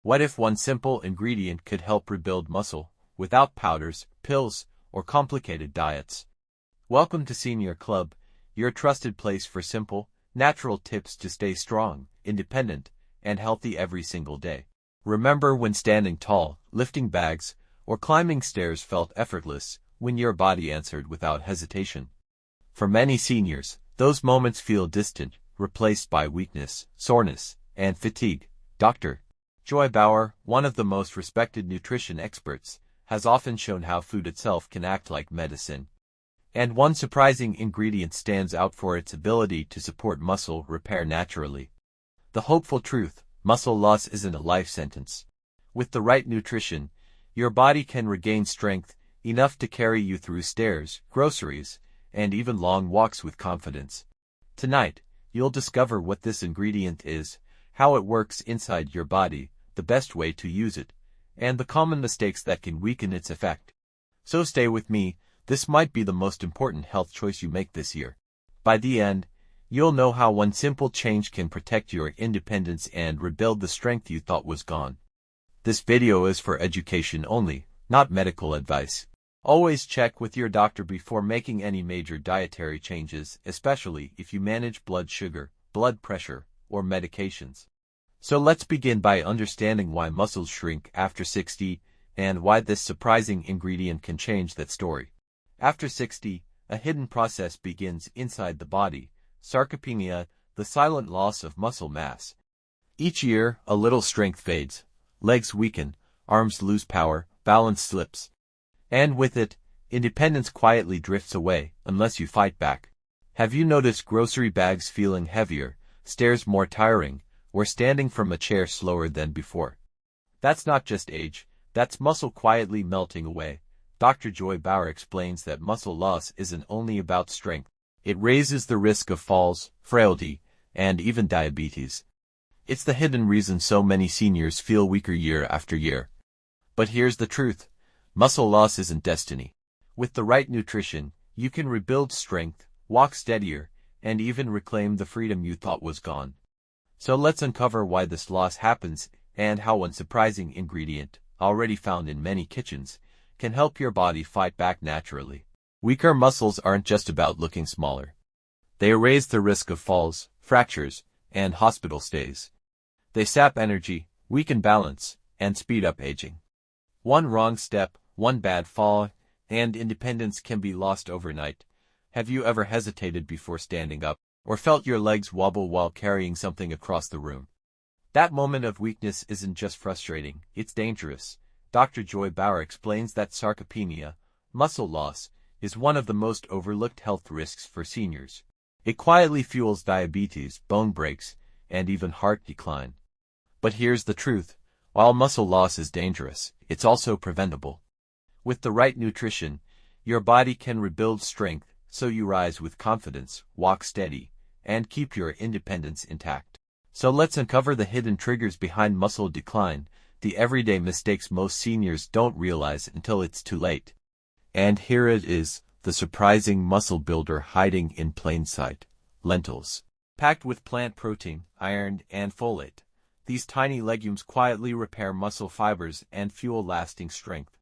What if one simple ingredient could help rebuild muscle, without powders, pills, or complicated diets? Welcome to Senior Club, your trusted place for simple, natural tips to stay strong, independent, and healthy every single day. Remember when standing tall, lifting bags, or climbing stairs felt effortless, when your body answered without hesitation? For many seniors, those moments feel distant, replaced by weakness, soreness, and fatigue. Dr. Joy Bauer, one of the most respected nutrition experts, has often shown how food itself can act like medicine. And one surprising ingredient stands out for its ability to support muscle repair naturally. The hopeful truth: muscle loss isn't a life sentence. With the right nutrition, your body can regain strength, enough to carry you through stairs, groceries, and even long walks with confidence. Tonight, you'll discover what this ingredient is, how it works inside your body, the best way to use it, and the common mistakes that can weaken its effect. So stay with me, this might be the most important health choice you make this year. By the end, you'll know how one simple change can protect your independence and rebuild the strength you thought was gone. This video is for education only, not medical advice. Always check with your doctor before making any major dietary changes, especially if you manage blood sugar, blood pressure, or medications. So let's begin by understanding why muscles shrink after 60 and why this surprising ingredient can change that story. After 60, a hidden process begins inside the body: sarcopenia, the silent loss of muscle mass. Each year, a little strength fades, legs weaken, arms lose power, balance slips. And with it, independence quietly drifts away, unless you fight back. Have you noticed grocery bags feeling heavier, stairs more tiring, or standing from a chair slower than before? That's not just age, that's muscle quietly melting away. Dr. Joy Bauer explains that muscle loss isn't only about strength. It raises the risk of falls, frailty, and even diabetes. It's the hidden reason so many seniors feel weaker year after year. But here's the truth: muscle loss isn't destiny. With the right nutrition, you can rebuild strength, walk steadier, and even reclaim the freedom you thought was gone. So let's uncover why this loss happens and how one surprising ingredient, already found in many kitchens, can help your body fight back naturally. Weaker muscles aren't just about looking smaller. They raise the risk of falls, fractures, and hospital stays. They sap energy, weaken balance, and speed up aging. One wrong step, one bad fall, and independence can be lost overnight. Have you ever hesitated before standing up, or felt your legs wobble while carrying something across the room? That moment of weakness isn't just frustrating, it's dangerous. Dr. Joy Bauer explains that sarcopenia, muscle loss, is one of the most overlooked health risks for seniors. It quietly fuels diabetes, bone breaks, and even heart decline. But here's the truth: while muscle loss is dangerous, it's also preventable. With the right nutrition, your body can rebuild strength so you rise with confidence, walk steady, and keep your independence intact. So let's uncover the hidden triggers behind muscle decline, the everyday mistakes most seniors don't realize until it's too late. And here it is, the surprising muscle builder hiding in plain sight: lentils. Packed with plant protein, iron, and folate, these tiny legumes quietly repair muscle fibers and fuel lasting strength.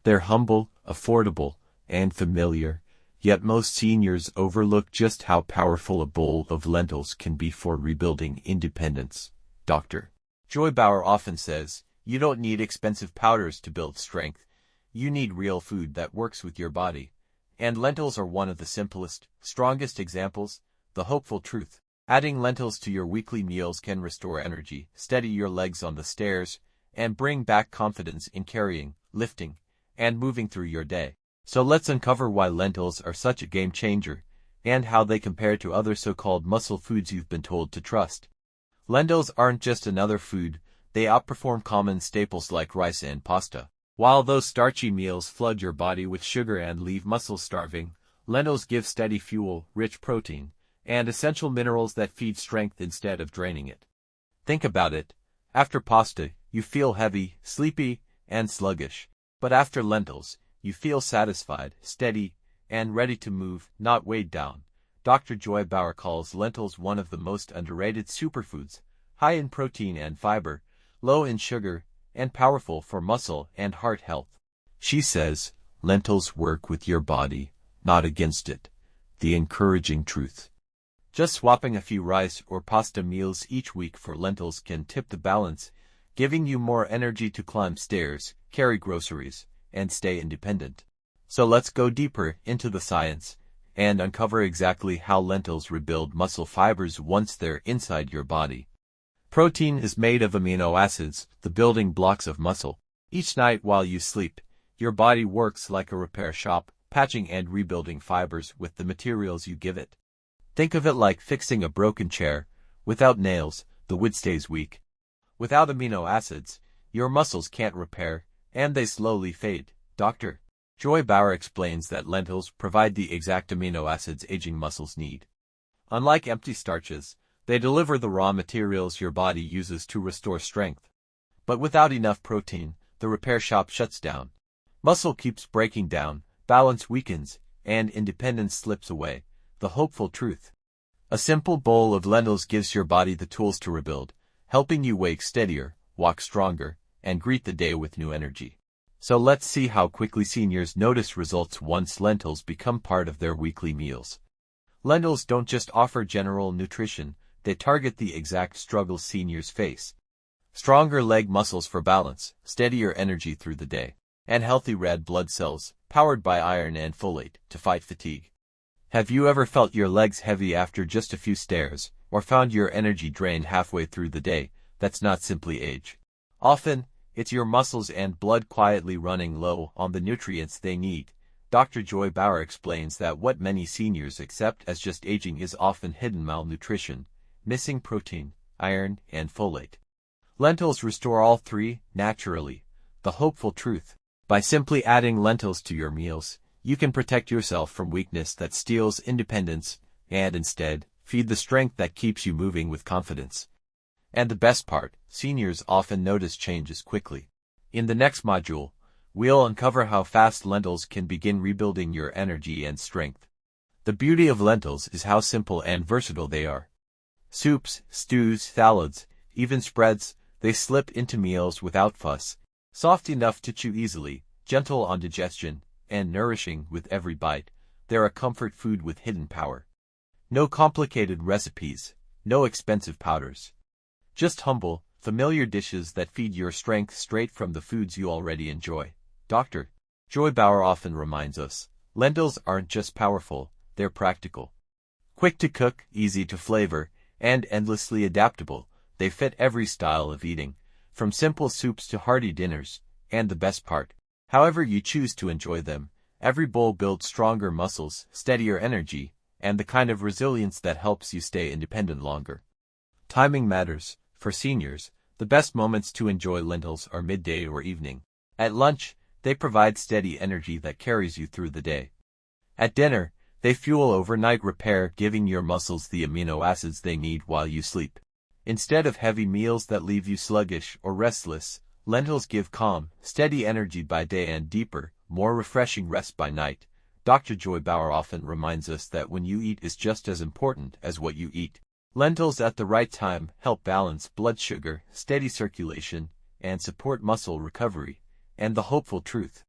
They're humble, affordable, and familiar, yet most seniors overlook just how powerful a bowl of lentils can be for rebuilding independence. Dr. Joy Bauer often says, you don't need expensive powders to build strength. You need real food that works with your body. And lentils are one of the simplest, strongest examples. The hopeful truth: adding lentils to your weekly meals can restore energy, steady your legs on the stairs, and bring back confidence in carrying, lifting, and moving through your day. So let's uncover why lentils are such a game changer, and how they compare to other so-called muscle foods you've been told to trust. Lentils aren't just another food, they outperform common staples like rice and pasta. While those starchy meals flood your body with sugar and leave muscles starving, lentils give steady fuel, rich protein, and essential minerals that feed strength instead of draining it. Think about it. After pasta, you feel heavy, sleepy, and sluggish. But after lentils, you feel satisfied, steady, and ready to move, not weighed down. Dr. Joy Bauer calls lentils one of the most underrated superfoods, high in protein and fiber. low in sugar, and powerful for muscle and heart health. She says, lentils work with your body, not against it. The encouraging truth. Just swapping a few rice or pasta meals each week for lentils can tip the balance, giving you more energy to climb stairs, carry groceries, and stay independent. So let's go deeper into the science and uncover exactly how lentils rebuild muscle fibers once they're inside your body. Protein is made of amino acids, the building blocks of muscle. Each night while you sleep, your body works like a repair shop, patching and rebuilding fibers with the materials you give it. Think of it like fixing a broken chair. Without nails, the wood stays weak. Without amino acids, your muscles can't repair, and they slowly fade. Dr. Joy Bauer explains that lentils provide the exact amino acids aging muscles need. Unlike empty starches, they deliver the raw materials your body uses to restore strength. But without enough protein, the repair shop shuts down. Muscle keeps breaking down, balance weakens, and independence slips away. The hopeful truth. A simple bowl of lentils gives your body the tools to rebuild, helping you wake steadier, walk stronger, and greet the day with new energy. So let's see how quickly seniors notice results once lentils become part of their weekly meals. Lentils don't just offer general nutrition, they target the exact struggles seniors face. Stronger leg muscles for balance, steadier energy through the day, and healthy red blood cells, powered by iron and folate, to fight fatigue. Have you ever felt your legs heavy after just a few stairs, or found your energy drained halfway through the day? That's not simply age. Often, it's your muscles and blood quietly running low on the nutrients they need. Dr. Joy Bauer explains that what many seniors accept as just aging is often hidden malnutrition, missing protein, iron, and folate. Lentils restore all three, naturally. The hopeful truth. By simply adding lentils to your meals, you can protect yourself from weakness that steals independence, and instead, feed the strength that keeps you moving with confidence. And the best part, seniors often notice changes quickly. In the next module, we'll uncover how fast lentils can begin rebuilding your energy and strength. The beauty of lentils is how simple and versatile they are. Soups, stews, salads, even spreads, they slip into meals without fuss. Soft enough to chew easily, gentle on digestion, and nourishing with every bite, they're a comfort food with hidden power. No complicated recipes, no expensive powders. Just humble, familiar dishes that feed your strength straight from the foods you already enjoy. Dr. Joy Bauer often reminds us, lentils aren't just powerful, they're practical. Quick to cook, easy to flavor, and endlessly adaptable, they fit every style of eating, from simple soups to hearty dinners, and the best part, however you choose to enjoy them, every bowl builds stronger muscles, steadier energy, and the kind of resilience that helps you stay independent longer. Timing matters. For seniors, the best moments to enjoy lentils are midday or evening. At lunch, they provide steady energy that carries you through the day. At dinner, they fuel overnight repair, giving your muscles the amino acids they need while you sleep. Instead of heavy meals that leave you sluggish or restless, lentils give calm, steady energy by day and deeper, more refreshing rest by night. Dr. Joy Bauer often reminds us that when you eat is just as important as what you eat. Lentils at the right time help balance blood sugar, steady circulation, and support muscle recovery. And the hopeful truth.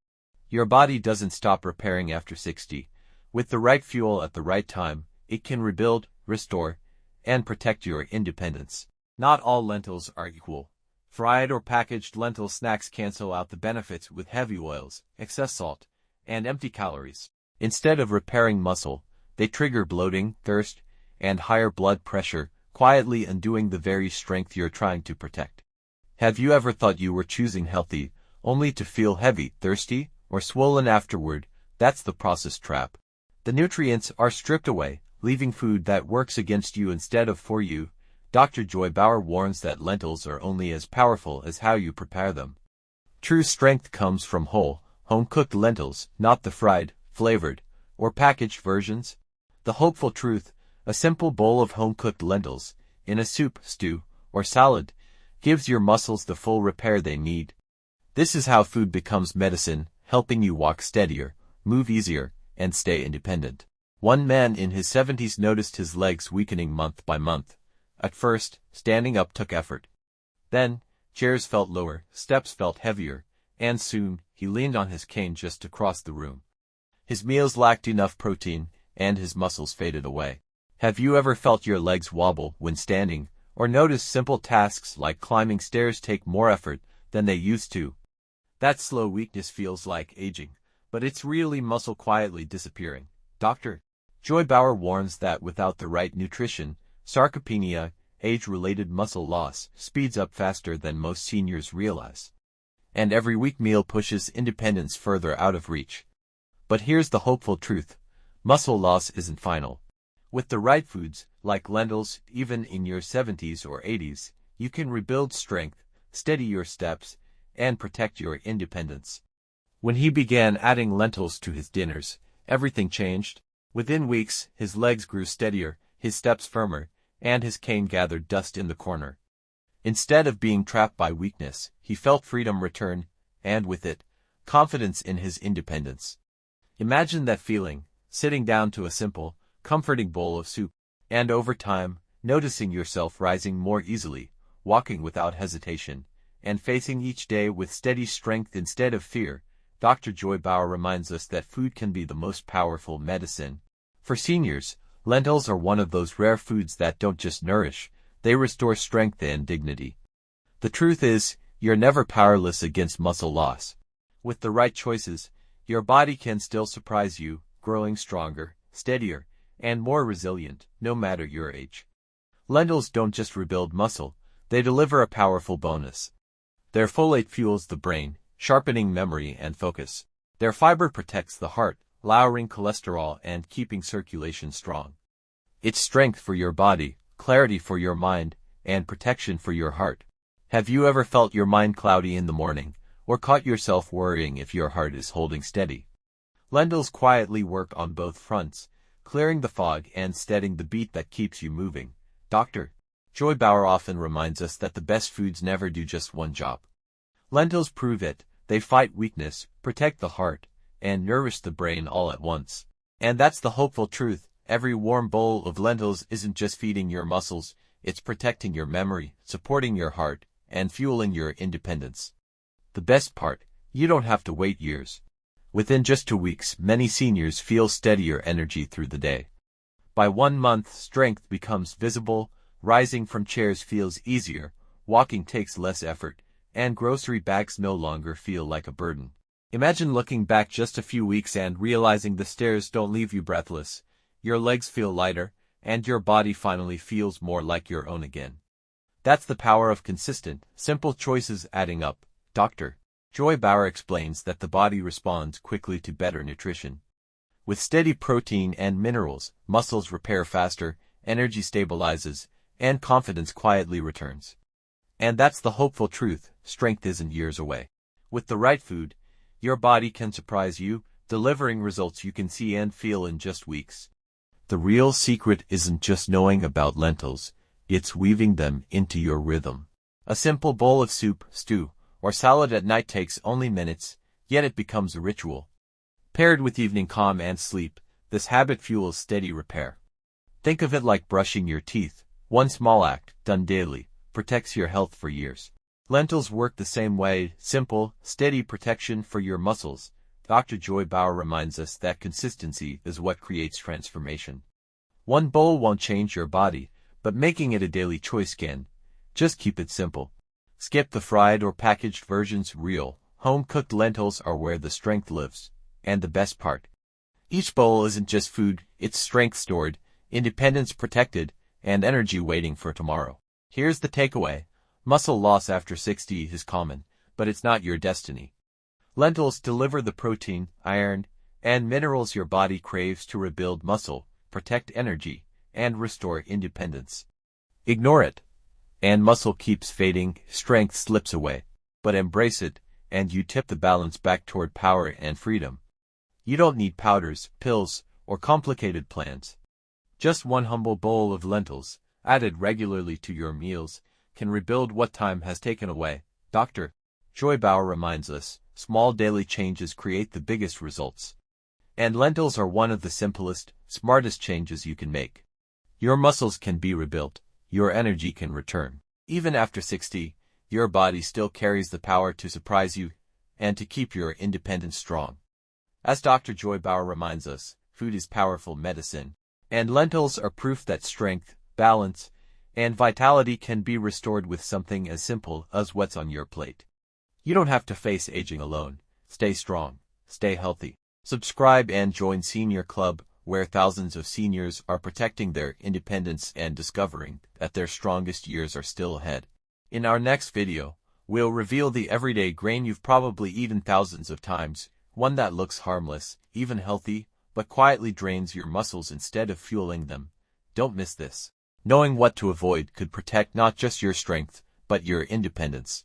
Your body doesn't stop repairing after 60. With the right fuel at the right time, it can rebuild, restore, and protect your independence. Not all lentils are equal. Fried or packaged lentil snacks cancel out the benefits with heavy oils, excess salt, and empty calories. Instead of repairing muscle, they trigger bloating, thirst, and higher blood pressure, quietly undoing the very strength you're trying to protect. Have you ever thought you were choosing healthy, only to feel heavy, thirsty, or swollen afterward? That's the process trap. The nutrients are stripped away, leaving food that works against you instead of for you. Dr. Joy Bauer warns that lentils are only as powerful as how you prepare them. True strength comes from whole, home-cooked lentils, not the fried, flavored, or packaged versions. The hopeful truth. A simple bowl of home-cooked lentils, in a soup, stew, or salad, gives your muscles the full repair they need. This is how food becomes medicine, helping you walk steadier, move easier, and stay independent. One man in his 70s noticed his legs weakening month by month. At first, standing up took effort. Then, Chairs felt lower, steps felt heavier, and soon, he leaned on his cane just to cross the room. His meals lacked enough protein, and his muscles faded away. Have you ever felt your legs wobble when standing, or noticed simple tasks like climbing stairs take more effort than they used to? That slow weakness feels like aging, but it's really muscle quietly disappearing. Dr. Joy Bauer warns that without the right nutrition, sarcopenia, age-related muscle loss, speeds up faster than most seniors realize. And every weak meal pushes independence further out of reach. But here's the hopeful truth. Muscle loss isn't final. With the right foods, like lentils, even in your 70s or 80s, you can rebuild strength, steady your steps, and protect your independence. When he began adding lentils to his dinners, everything changed. Within weeks, his legs grew steadier, his steps firmer, and his cane gathered dust in the corner. Instead of being trapped by weakness, he felt freedom return, and with it, confidence in his independence. Imagine that feeling, sitting down to a simple, comforting bowl of soup, and over time, noticing yourself rising more easily, walking without hesitation, and facing each day with steady strength instead of fear. Dr. Joy Bauer reminds us that food can be the most powerful medicine. For seniors, lentils are one of those rare foods that don't just nourish, they restore strength and dignity. The truth is, you're never powerless against muscle loss. With the right choices, your body can still surprise you, growing stronger, steadier, and more resilient, no matter your age. Lentils don't just rebuild muscle, they deliver a powerful bonus. Their folate fuels the brain, sharpening memory and focus. Their fiber protects the heart, lowering cholesterol and keeping circulation strong. It's strength for your body, clarity for your mind, and protection for your heart. Have you ever felt your mind cloudy in the morning, or caught yourself worrying if your heart is holding steady? Lentils quietly work on both fronts, clearing the fog and steadying the beat that keeps you moving. Dr. Joy Bauer often reminds us that the best foods never do just one job. Lentils prove it. They fight weakness, protect the heart, and nourish the brain all at once. And that's the hopeful truth. Every warm bowl of lentils isn't just feeding your muscles, it's protecting your memory, supporting your heart, and fueling your independence. The best part, you don't have to wait years. Within just 2 weeks, many seniors feel steadier energy through the day. By 1 month, strength becomes visible, rising from chairs feels easier, walking takes less effort, and grocery bags no longer feel like a burden. Imagine looking back just a few weeks and realizing the stairs don't leave you breathless, your legs feel lighter, and your body finally feels more like your own again. That's the power of consistent, simple choices adding up. Dr. Joy Bauer explains that the body responds quickly to better nutrition. With steady protein and minerals, muscles repair faster, energy stabilizes, and confidence quietly returns. And that's the hopeful truth, strength isn't years away. With the right food, your body can surprise you, delivering results you can see and feel in just weeks. The real secret isn't just knowing about lentils, it's weaving them into your rhythm. A simple bowl of soup, stew, or salad at night takes only minutes, yet it becomes a ritual. Paired with evening calm and sleep, this habit fuels steady repair. Think of it like brushing your teeth. One small act, done daily, protects your health for years. Lentils work the same way, simple, steady protection for your muscles. Dr. Joy Bauer reminds us that consistency is what creates transformation. One bowl won't change your body, but making it a daily choice can. Just keep it simple. Skip the fried or packaged versions. Real, home-cooked lentils are where the strength lives. And the best part, each bowl isn't just food, it's strength stored, independence protected, and energy waiting for tomorrow. Here's the takeaway. Muscle loss after 60 is common, but it's not your destiny. Lentils deliver the protein, iron, and minerals your body craves to rebuild muscle, protect energy, and restore independence. Ignore it, and muscle keeps fading, strength slips away. But embrace it, and you tip the balance back toward power and freedom. You don't need powders, pills, or complicated plans. Just one humble bowl of lentils, added regularly to your meals, can rebuild what time has taken away. Dr. Joy Bauer reminds us, small daily changes create the biggest results. And lentils are one of the simplest, smartest changes you can make. Your muscles can be rebuilt, your energy can return. Even after 60, your body still carries the power to surprise you and to keep your independence strong. As Dr. Joy Bauer reminds us, food is powerful medicine, and lentils are proof that strength, balance, and vitality can be restored with something as simple as what's on your plate. You don't have to face aging alone. Stay strong, stay healthy. Subscribe and join Senior Club, where thousands of seniors are protecting their independence and discovering that their strongest years are still ahead. In our next video, we'll reveal the everyday grain you've probably eaten thousands of times, one that looks harmless, even healthy, but quietly drains your muscles instead of fueling them. Don't miss this. Knowing what to avoid could protect not just your strength, but your independence.